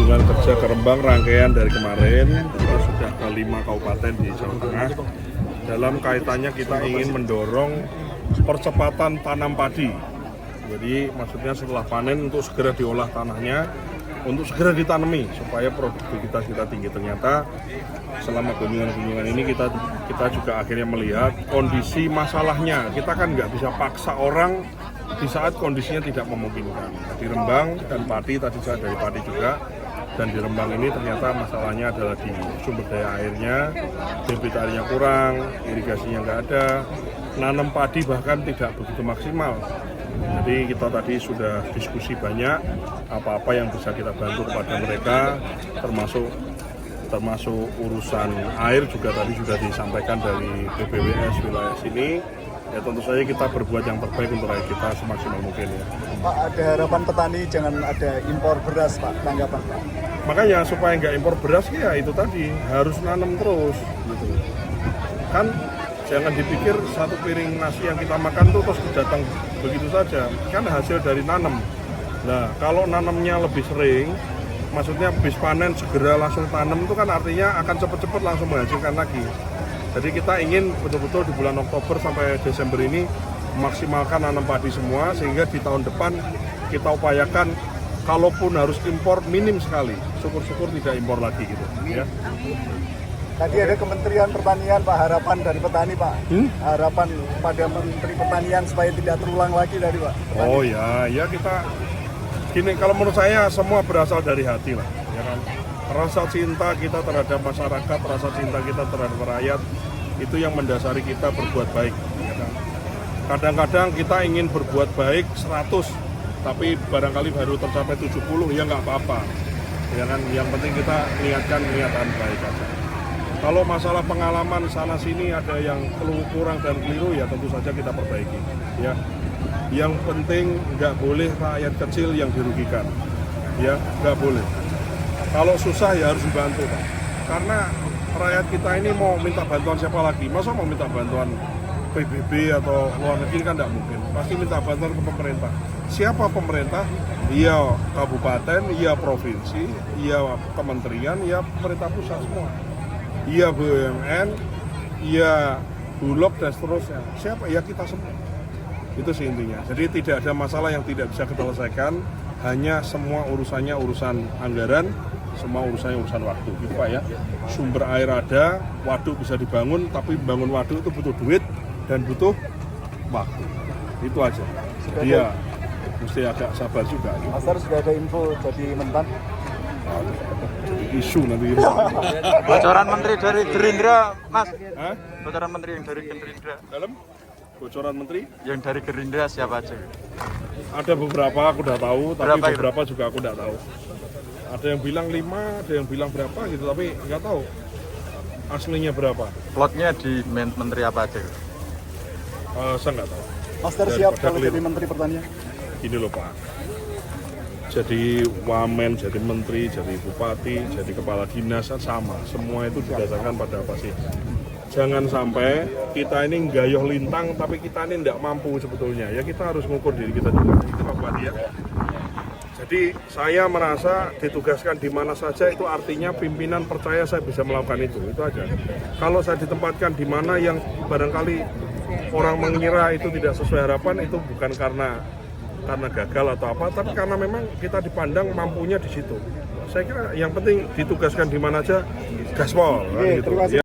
kunjungan kerja ke Rembang rangkaian dari kemarin, kita sudah ke 5 kabupaten di Jawa Tengah. Dalam kaitannya kita ingin mendorong percepatan tanam padi. Jadi maksudnya setelah panen untuk segera diolah tanahnya, untuk segera ditanami supaya produktivitas kita tinggi. Ternyata selama kunjungan-kunjungan ini kita juga akhirnya melihat kondisi masalahnya. Kita kan nggak bisa paksa orang di saat kondisinya tidak memungkinkan. Di Rembang dan Pati, tadi saya dari Pati juga, dan di Rembang ini ternyata masalahnya adalah di sumber daya airnya, debit airnya kurang, irigasinya nggak ada, nanam padi bahkan tidak begitu maksimal. Jadi kita tadi sudah diskusi banyak apa-apa yang bisa kita bantu kepada mereka, termasuk urusan air juga tadi sudah disampaikan dari BPWS wilayah sini. Ya tentu saja kita berbuat yang terbaik untuk rakyat kita semaksimal mungkin ya. Pak, ada harapan petani jangan ada impor beras, Pak, tanggapan Pak? Makanya supaya nggak impor beras ya itu tadi, harus nanam terus gitu. Kan jangan dipikir satu piring nasi yang kita makan tuh terus datang begitu saja, kan hasil dari nanam. Nah kalau nanamnya lebih sering, maksudnya habis panen segera langsung tanam itu kan artinya akan cepat-cepat langsung menghasilkan lagi. Jadi kita ingin betul-betul di bulan Oktober sampai Desember ini maksimalkan nanam padi semua, sehingga di tahun depan kita upayakan kalaupun harus impor minim sekali, syukur-syukur tidak impor lagi gitu ya. Tadi ada Kementerian Pertanian, Pak, harapan dari petani, Pak. Harapan pada Menteri Pertanian supaya tidak terulang lagi dari Pak. Petani. Oh ya kita gini, kalau menurut saya semua berasal dari hati lah, ya kan. Rasa cinta kita terhadap masyarakat, rasa cinta kita terhadap rakyat, itu yang mendasari kita berbuat baik. Ya kan? Kadang-kadang kita ingin berbuat baik 100, tapi barangkali baru tercapai 70, ya nggak apa-apa. Ya kan? Yang penting kita niatkan niatan baik aja. Kalau masalah pengalaman sana-sini ada yang kurang dan keliru, ya tentu saja kita perbaiki. Ya. Yang penting nggak boleh rakyat kecil yang dirugikan. Ya, nggak boleh. Kalau susah ya harus dibantu, Pak. Karena rakyat kita ini mau minta bantuan siapa lagi? Masa mau minta bantuan PBB atau luar negeri kan tidak mungkin. Pasti minta bantuan ke pemerintah. Siapa pemerintah? Iya kabupaten, iya provinsi, iya kementerian, iya pemerintah pusat semua. Iya BUMN, iya Bulog dan seterusnya. Siapa? Ya kita semua. Itu sih intinya. Jadi tidak ada masalah yang tidak bisa kita selesaikan. Hanya semua urusannya urusan anggaran, semua urusannya urusan waktu, gitu Pak ya. Sumber air ada, waduk bisa dibangun, tapi bangun waduk itu butuh duit dan butuh waktu. Itu aja. Iya, mesti agak sabar juga. Mas Ar, sudah ada info jadi Mentan? Isu nanti. Bocoran menteri dari Gerindra, Mas. Hah? Bocoran menteri yang dari Gerindra. Dalam? Bocoran menteri? Yang dari Gerindra siapa aja? Ada beberapa aku udah tahu, tapi Berapa itu? beberapa juga aku udah tahu. Ada yang bilang 5, ada yang bilang berapa gitu, tapi nggak tahu aslinya berapa. Plotnya di menteri apa aja? Saya nggak tahu. Master Dan siap pada kalau keliru. jadi Menteri Pertanian? Gini loh Pak, jadi wamen, jadi menteri, jadi bupati, jadi kepala dinas kan sama. Semua itu didasarkan pada apa sih? Jangan sampai kita ini gayuh lintang, tapi kita ini tidak mampu sebetulnya. Ya kita harus mengukur diri kita juga. Itu Pak Bupati ya. Jadi saya merasa ditugaskan di mana saja itu artinya pimpinan percaya saya bisa melakukan itu aja. Kalau saya ditempatkan di mana yang barangkali orang mengira itu tidak sesuai harapan, itu bukan karena gagal atau apa, tapi karena memang kita dipandang mampunya di situ. Saya kira yang penting ditugaskan di mana aja gaspol kan, Oke, gitu. terima kasih.